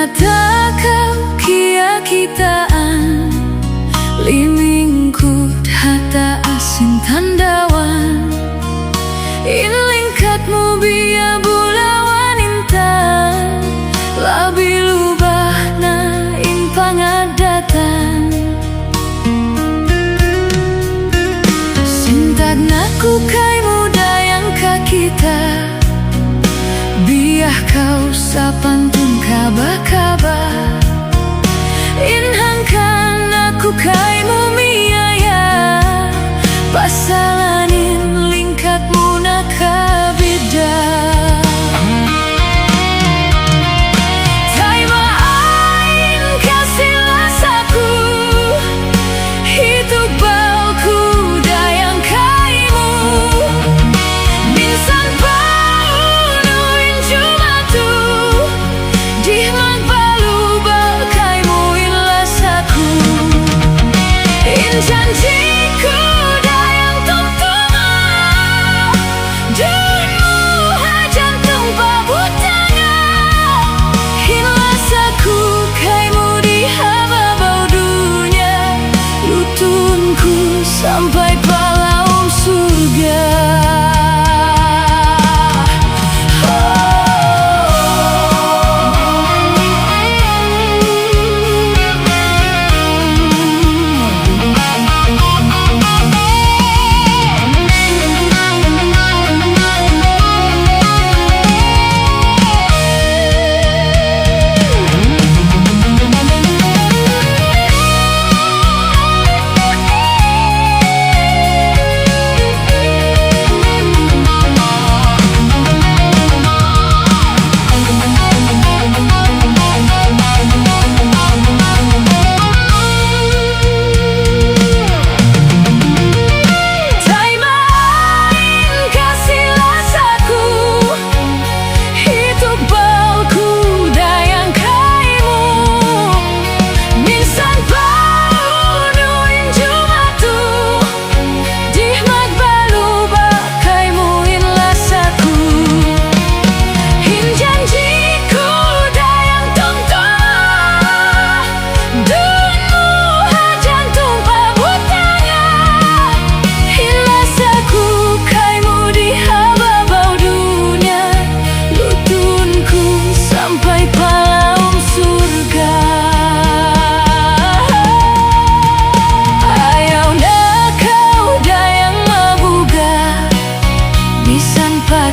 Mata kau kia kitaan limingkut hata asin tandawan inlingkatmu biya bulawan intan labi lubahna in pangadatan sintagnaku kai muda yang kakita biah kau sapantun kaba-kaba inhangkan aku kai mumiaya pasalanin lingkatmu nakabida Taima ain kasih lasaku hidup balku dayang kaimu minsan paunuin jumatu dihman balu balkaimu in lasaku in janjiku dayang tungtuma dunmu hajantung babutanga in lasaku kaimu di hababau dunia lutunku sampai palaum surga.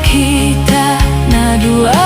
Kita na dua